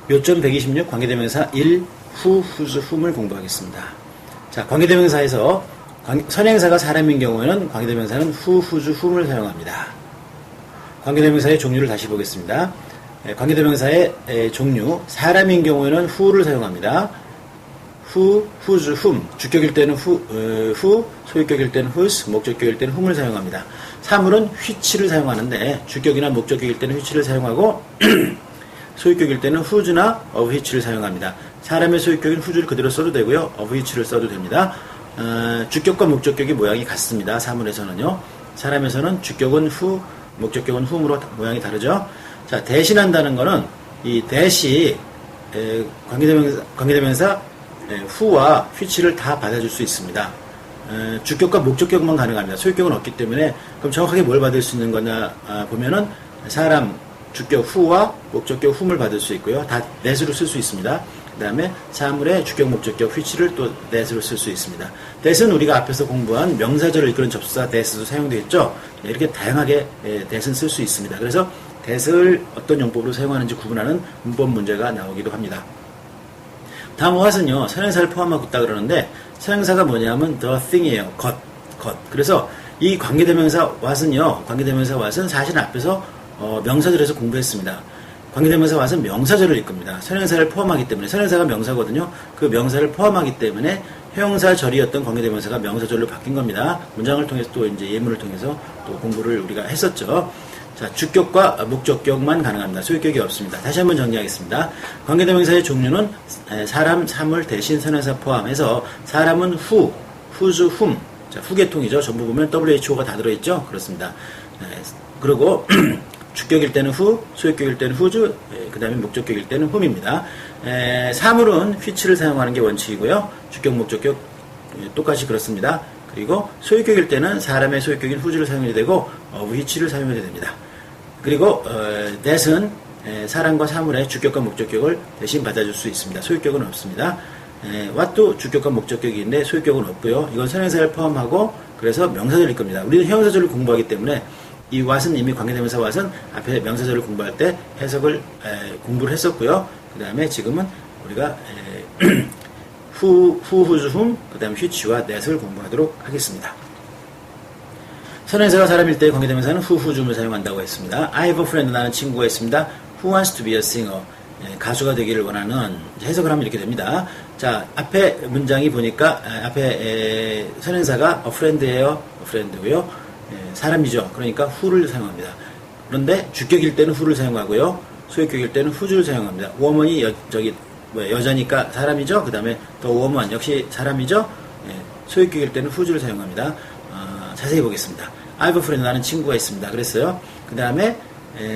요점 126 관계대명사 1 who, whose, whom을 공부하겠습니다. 자, 관계대명사에서 선행사가 사람인 경우에는 관계대명사는 who, whose, whom을 사용합니다. 관계대명사의 종류를 다시 보겠습니다. 관계대명사의 종류, 사람인 경우에는 who를 사용합니다. who, whose, whom, 주격일 때는 who, 소유격일 때는 whose, 목적격일 때는 whom을 사용합니다. 사물은 which를 사용하는데 주격이나 목적격일 때는 which를 사용하고 소유격일 때는 whose나 of which를 사용합니다. 사람의 소유격인 whose를 그대로 써도 되고요. of which를 써도 됩니다. 주격과 목적격이 모양이 같습니다. 사물에서는요. 사람에서는 주격은 who, 목적격은 whom으로 모양이 다르죠. 자, 대신한다는 거는 이 대시 관계대명사 who와 which를 다 받아줄 수 있습니다. 주격과 목적격만 가능합니다. 소유격은 없기 때문에 그럼 정확하게 뭘 받을 수 있는 거냐 보면은 사람 주격 who와 목적격 whom을 받을 수 있고요. 다 that으로 쓸 수 있습니다. 그 다음에 사물의 주격 목적격 which를 또 that으로 쓸 수 있습니다. that은 우리가 앞에서 공부한 명사절을 이끄는 접수사 that도 사용되겠죠. 이렇게 다양하게 that은 쓸 수 있습니다. 그래서 that을 어떤 용법으로 사용하는지 구분하는 문법 문제가 나오기도 합니다. 다음 what은요, 선행사를 포함하고 있다 그러는데, 선행사가 뭐냐면 the thing이에요. 것. 그래서 이 관계대명사 what은요, 관계대명사 what은 사실 앞에서 명사절에서 공부했습니다. 관계대명사 what은 명사절을 이끕니다. 선행사를 포함하기 때문에, 선행사가 명사거든요. 그 명사를 포함하기 때문에 형용사절이었던 관계대명사가 명사절로 바뀐 겁니다. 문장을 통해서 또 이제 예문을 통해서 또 공부를 우리가 했었죠. 자, 주격과 목적격만 가능합니다. 소유격이 없습니다. 다시 한번 정리하겠습니다. 관계대명사의 종류는 사람, 사물, 대신, 선행사 포함해서 사람은 who, whose, whom. 자, 후계통이죠. 전부 보면 WHO가 다 들어있죠. 그렇습니다. 그리고 주격일 때는 who, 소유격일 때는 whose, 그 다음에 목적격일 때는 whom입니다. 사물은 which를 사용하는 게 원칙이고요. 주격, 목적격 똑같이 그렇습니다. 그리고 소유격일 때는 사람의 소유격인 whose를 사용해야 되고 of which를 사용해야 됩니다. 그리고 that은 사람과 사물의 주격과 목적격을 대신 받아줄 수 있습니다. 소유격은 없습니다. what도 주격과 목적격인데 소유격은 없고요. 이건 선행사를 포함하고 그래서 명사절일 겁니다. 우리는 형용사절을 공부하기 때문에 이 what은 이미 관계대명사 what은 앞에 명사절을 공부할 때 해석을 공부를 했었고요. 그 다음에 지금은 우리가 who, whose, whom, 그 다음에 which와 that을 공부하도록 하겠습니다. 선행사가 사람일 때 관계대명사는 who, whose, whom을 사용한다고 했습니다. I have a friend, 나는 친구가 있습니다. Who wants to be a singer? 가수가 되기를 원하는, 해석을 하면 이렇게 됩니다. 자, 앞에 문장이 보니까 앞에 선행사가 a friend예요. a friend고요. 사람이죠. 그러니까 who를 사용합니다. 그런데 주격일 때는 who를 사용하고요. 소유격일 때는 whose를 사용합니다. woman이 여자니까 사람이죠. 그 다음에 the woman 역시 사람이죠. 소유격일 때는 whose를 사용합니다. 자세히 보겠습니다. I have a friend, 나는 친구가 있습니다. 그랬어요. 그 다음에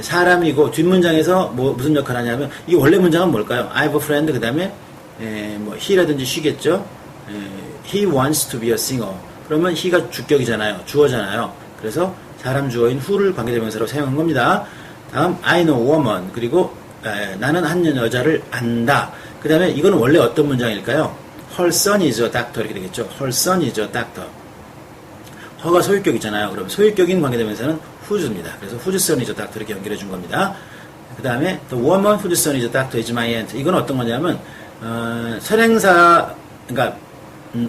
사람이고 뒷문장에서 무슨 역할을 하냐면 이 원래 문장은 뭘까요? I have a friend, 그 다음에 he라든지 she겠죠. He wants to be a singer. 그러면 he가 주격이잖아요. 주어잖아요. 그래서 사람 주어인 who를 관계대명사로 사용한 겁니다. 다음 I know a woman, 그리고 나는 한 여자를 안다. 그 다음에 이거는 원래 어떤 문장일까요? Her son is a doctor 이렇게 되겠죠. Her son is a doctor. her가 소유격이잖아요. 그럼 소유격인 관계대명사는 whose입니다. 그래서 whose son is a doctor 이렇게 연결해 준 겁니다. 그 다음에 the woman whose son is a doctor is my aunt. 이건 어떤 거냐면 선행사, 그러니까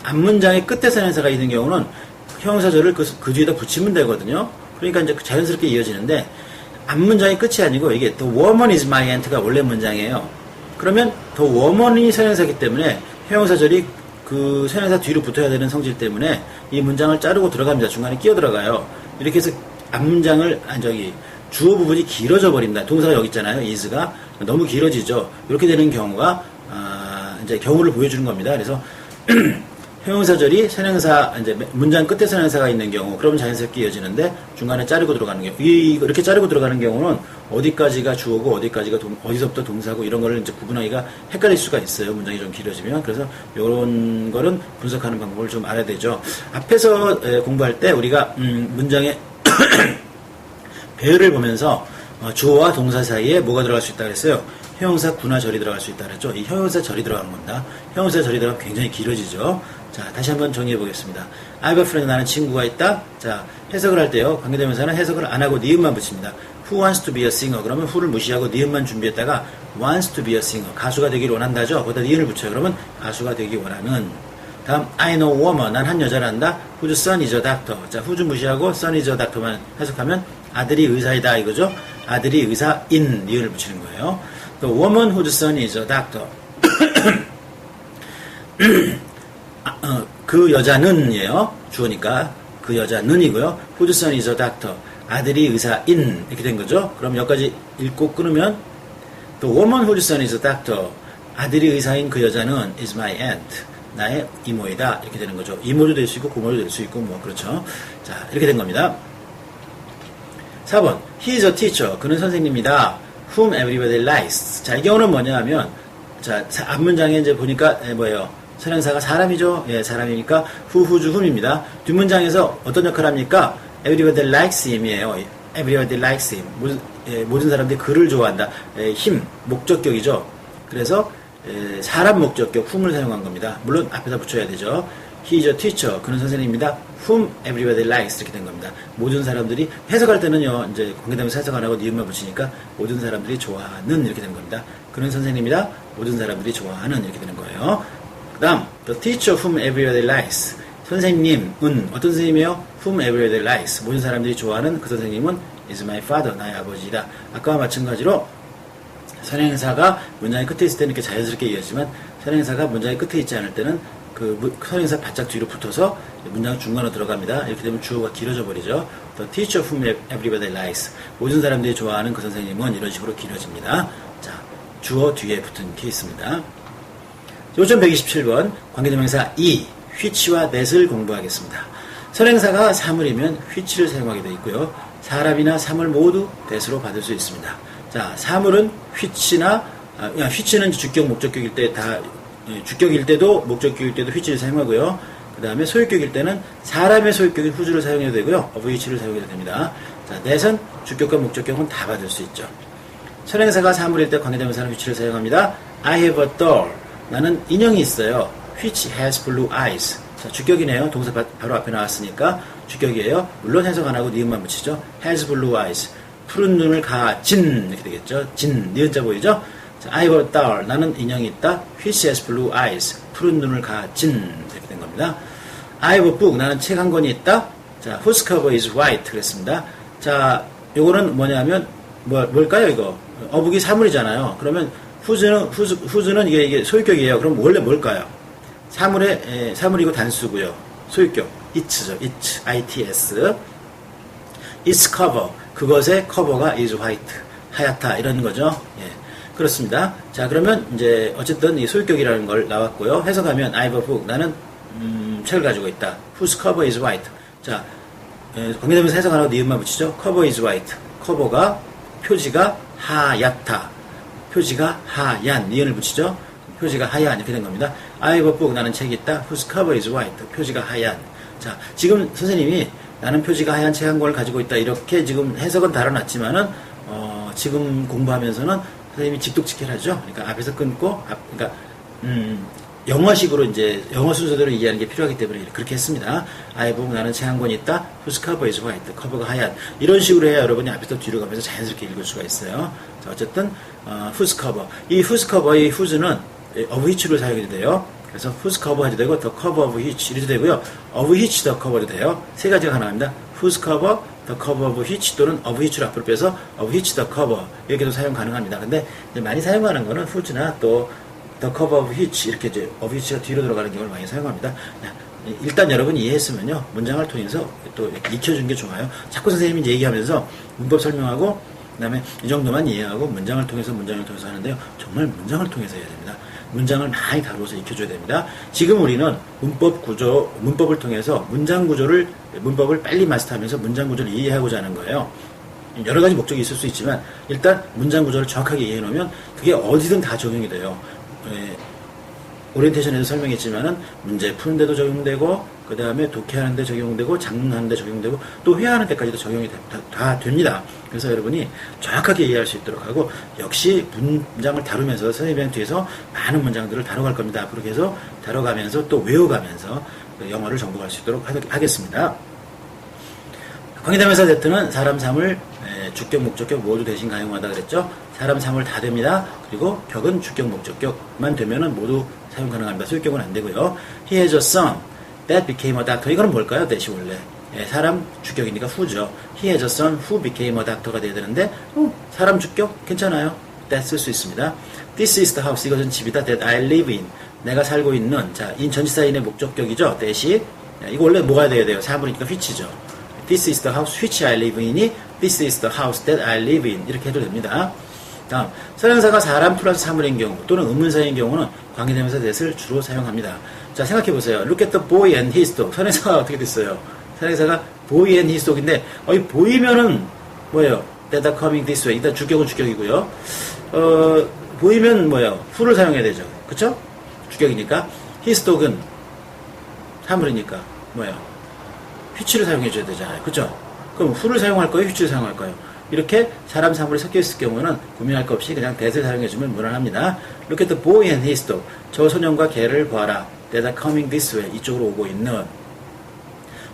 앞문장의 끝에 선행사가 있는 경우는 형용사절을 그 뒤에다 붙이면 되거든요. 그러니까 이제 자연스럽게 이어지는데 앞문장이 끝이 아니고 이게 the woman is my aunt가 원래 문장이에요. 그러면 the woman이 선행사이기 때문에 형용사절이 그 선행사 뒤로 붙어야 되는 성질 때문에 이 문장을 자르고 들어갑니다. 중간에 끼어 들어가요. 이렇게 해서 앞문장을 주어 부분이 길어져 버립니다. 동사가 여기 있잖아요. is가 너무 길어지죠. 이렇게 되는 경우가 이제 경우를 보여주는 겁니다. 그래서 형용사절이 선행사 이제 문장 끝에 선행사가 있는 경우 그러면 자연스럽게 이어지는데 중간에 자르고 들어가는 경우 이렇게 자르고 들어가는 경우는 어디까지가 주어고 어디까지가 어디서부터 동사고 이런 거를 이제 구분하기가 헷갈릴 수가 있어요. 문장이 좀 길어지면. 그래서 이런 거는 분석하는 방법을 좀 알아야 되죠. 앞에서 공부할 때 우리가 문장의 배열을 보면서 주어와 동사 사이에 뭐가 들어갈 수 있다 그랬어요. 형용사 구나 절이 들어갈 수 있다 그랬죠. 이 형용사 절이 들어가는 겁니다. 형용사 절이 들어가면 굉장히 길어지죠. 자, 다시 한번 정리해 보겠습니다. I have a friend, 나는 친구가 있다. 자, 해석을 할 때요. 관계대명사는 해석을 안 하고 니은만 붙입니다. Who wants to be a singer? 그러면 who를 무시하고 니은만 준비했다가 wants to be a singer. 가수가 되기를 원한다죠. 거기다 ni은을 붙여요. 그러면 가수가 되기 원하는. 다음, I know a woman. 난 한 여자를 안다. whose son is a doctor. 자, whose 무시하고 son is a doctor만 해석하면 아들이 의사이다 이거죠. 아들이 의사인 니은을 붙이는 거예요. The woman whose son is a doctor. 그 여자는이에요. 주어니까 그 여자는이고요. whose son is a doctor. 아들이 의사인 이렇게 된 거죠. 그럼 여기까지 읽고 끊으면 The woman whose son is a doctor. 아들이 의사인 그 여자는 is my aunt. 나의 이모이다. 이렇게 되는 거죠. 이모도 될 수 있고 고모도 될 수 있고 뭐 그렇죠. 자, 이렇게 된 겁니다. 4번. He is a teacher. 그는 선생님이다. Whom everybody likes. 자, 이 경우는 뭐냐 하면 자, 앞문장에 이제 보니까 뭐예요? 선행사가 사람이죠. 예, 사람이니까 who, whose, whom입니다. 뒷문장에서 어떤 역할을 합니까? Everybody likes him이에요. Everybody likes him. 모든 사람들이 그를 좋아한다. him, 목적격이죠. 그래서 사람 목적격 whom을 사용한 겁니다. 물론 앞에다 붙여야 되죠. He is a teacher. 그는 선생님입니다. Whom everybody likes. 이렇게 된 겁니다. 모든 사람들이 해석할 때는요. 이제 관계대명사 해석 안 하고 니은만 붙이니까 모든 사람들이 좋아하는 이렇게 되는 겁니다. 그는 선생님이다. 모든 사람들이 좋아하는 이렇게 되는 거예요. 그 다음 The teacher whom everybody likes. 선생님은 어떤 선생님이에요? Whom everybody likes. 모든 사람들이 좋아하는 그 선생님은 is my father. 나의 아버지이다. 아까와 마찬가지로 선행사가 문장의 끝에 있을 때는 이렇게 자연스럽게 이어지지만 선행사가 문장의 끝에 있지 않을 때는 그 선행사 바짝 뒤로 붙어서 문장 중간으로 들어갑니다. 이렇게 되면 주어가 길어져 버리죠. The teacher whom everybody likes. 모든 사람들이 좋아하는 그 선생님은 이런 식으로 길어집니다. 자, 주어 뒤에 붙은 케이스입니다. 5127번 관계대명사 이, which와 that을 공부하겠습니다. 선행사가 사물이면 which를 사용하게 되어 있고요. 사람이나 사물 모두 that으로 받을 수 있습니다. 자, 사물은 which는 주격, 목적격일 때 주격일 때도 목적격일 때도 which를 사용하고요. 그 다음에 소유격일 때는 사람의 소유격인 whose를 사용해도 되고요. of which를 사용해도 됩니다. 자, that은 주격과 목적격은 다 받을 수 있죠. 선행사가 사물일 때 관계대명사는 which를 사용합니다. I have a doll. 나는 인형이 있어요. which has blue eyes. 자, 주격이네요. 동사 바로 앞에 나왔으니까 주격이에요. 물론 해석 안 하고 니은만 붙이죠. has blue eyes. 푸른 눈을 가진 이렇게 되겠죠. 진 니은자 보이죠? 자, I have a doll. 나는 인형이 있다. which has blue eyes. 푸른 눈을 가진 이렇게 된 겁니다. I have a book. 나는 책 한 권이 있다. 자, whose cover is white 그랬습니다. 자, 요거는 뭐냐면 뭘까요 이거? 어북이 사물이잖아요. 그러면 whose는 이게 소유격이에요. 그럼 원래 뭘까요? 사물이고 단수고요. 소유격 it죠. its. its cover. 그것의 커버가 is white. 하얗다 이런 거죠. 예. 그렇습니다. 자, 그러면 이제 어쨌든 이 소유격이라는 걸 나왔고요. 해석하면 I have a book. 나는 책을 가지고 있다. Whose cover is white. 자, 관계대명사 해석 안 하고 니은만 붙이죠. Cover is white. 커버가 표지가 하얗다. 표지가 하얀 니은을 붙이죠. 표지가 하얀 이렇게 된 겁니다. I have a book. 나는 책이 있다. Whose cover is white. 표지가 하얀. 자, 지금 선생님이 나는 표지가 하얀 책 한 권을 가지고 있다. 이렇게 지금 해석은 달아놨지만은 지금 공부하면서는 선생님이 직독직결하죠. 그러니까 앞에서 끊고 그러니까 영어식으로 이제 영어 순서대로 이해하는 게 필요하기 때문에 그렇게 했습니다. I have 나는 책 한 권 있다. Whose cover is white. 커버가 하얀. 이런 식으로 해야 여러분이 앞에서 뒤로 가면서 자연스럽게 읽을 수가 있어요. 자, 어쨌든 whose cover. 이 whose cover, 이 whose는 of which를 사용해도 돼요. 그래서 whose cover 해도 되고 the cover of which 이래도 되고요. of which the cover도 돼요. 세 가지가 가능합니다. whose cover, the cover of which 또는 of which를 앞으로 빼서 of which the cover 이렇게도 사용 가능합니다. 근데 이제 많이 사용하는 거는 whose나 또 the cover of which 이렇게 이제 of which가 뒤로 들어가는 경우를 많이 사용합니다. 일단 여러분이 이해했으면요. 문장을 통해서 또 익혀준 게 좋아요. 자꾸 선생님이 이제 얘기하면서 문법 설명하고 그다음에 이 정도만 이해하고 문장을 통해서 하는데요. 정말 문장을 통해서 해야 됩니다. 문장을 많이 다루어서 익혀줘야 됩니다. 지금 우리는 문법을 통해서 문법을 빨리 마스터하면서 문장 구조를 이해하고자 하는 거예요. 여러 가지 목적이 있을 수 있지만 일단 문장 구조를 정확하게 이해해 놓으면 그게 어디든 다 적용이 돼요. 오리엔테이션에서 설명했지만은 문제 푸는데도 적용되고 그 다음에 독해하는데 적용되고 작문하는데 적용되고 또 회화하는 데까지도 적용이 다 됩니다. 그래서 여러분이 정확하게 이해할 수 있도록 하고 역시 문장을 다루면서 선생님이랑 뒤에서 많은 문장들을 다뤄갈 겁니다. 앞으로 계속 다뤄가면서 또 외워가면서 영어를 정복할 수 있도록 하겠습니다. 관계대명사 that는 사람, 사물, 주격, 목적격 모두 대신 가용하다 그랬죠. 사람, 사물 다 됩니다. 그리고 격은 주격, 목적격만 되면은 모두 사용 가능합니다. 소유격은 안 되고요. He has a son that became a doctor. 이거는 뭘까요? that이 원래. 사람 주격이니까 who죠. He has a son who became a doctor가 돼야 되는데 사람 주격 괜찮아요. that 쓸 수 있습니다. This is the house. 이것은 집이다. that I live in. 내가 살고 있는. 자, in 전치사인의 목적격이죠. that이. 이거 원래 뭐가 돼야 돼요? 사물이니까 which죠. This is the house which I live in이 This is the house that I live in. 이렇게 해도 됩니다. 다음, 선행사가 사람 플러스 사물인 경우 또는 의문사인 경우는 관계대명사 that을 주로 사용합니다. 자, 생각해보세요. Look at the boy and his dog. 선행사가 어떻게 됐어요? 선행사가 boy and his dog인데 이 보이면은 뭐예요? That are coming this way. 일단 주격은 주격이고요. 보이면 뭐예요? who를 사용해야 되죠. 그쵸? 주격이니까. his dog은 사물이니까 뭐예요? which를 사용해줘야 되잖아요. 그쵸? 그럼 who를 사용할 거예요? which를 사용할 거예요? 이렇게 사람, 사물이 섞여 있을 경우는 고민할 것 없이 그냥 that을 사용해주면 무난합니다. Look at the boy and his dog. 저 소년과 개를 보아라. That are coming this way. 이쪽으로 오고 있는.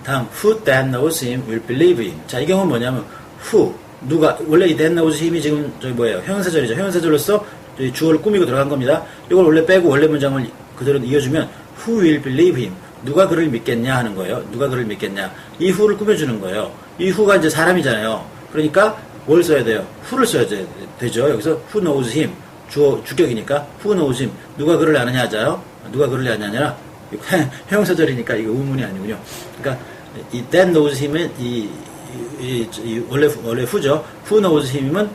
다음, who that knows him will believe him. 자, 이 경우는 뭐냐면 who, 누가, 원래 이 that knows him이 지금 저기 뭐예요? 형용사절이죠. 형용사절로서 주어를 꾸미고 들어간 겁니다. 이걸 원래 빼고 원래 문장을 그대로 이어주면 who will believe him. 누가 그를 믿겠냐 하는 거예요. 누가 그를 믿겠냐. 이 who를 꾸며주는 거예요. 이 who가 이제 사람이잖아요. 그러니까 뭘 써야 돼요? who를 써야 되죠. 여기서 who knows him. 주격이니까 who knows him. 누가 그를 아느냐 하자요. 누가 그를 아느냐. 형용사절이니까 이거 의문이 아니군요. 그러니까 이 that knows him은 원래 who죠. who knows him은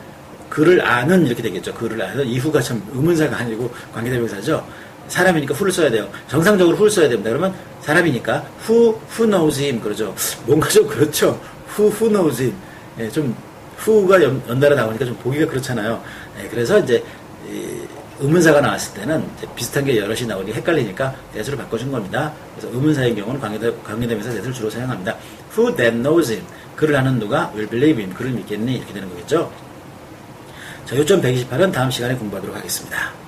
그를 아는 이렇게 되겠죠. 그를 아는. 이 who가 참 의문사가 아니고 관계대명사죠. 사람이니까 who를 써야 돼요. 정상적으로 who를 써야 됩니다. 그러면 사람이니까 who knows him 그러죠. 뭔가 좀 그렇죠. who knows him. 예, 좀 who가 연달아 나오니까 좀 보기가 그렇잖아요. 예, 그래서 이제 의문사가 나왔을 때는 이제 비슷한 게 여럿이 나오니 헷갈리니까 that으로 바꿔준 겁니다. 그래서 의문사인 경우는 관계대명사 that을 주로 사용합니다. Who that knows him. 그를 아는 누가 will believe him. 그를 믿겠니? 이렇게 되는 거겠죠. 자, 요점 128은 다음 시간에 공부하도록 하겠습니다.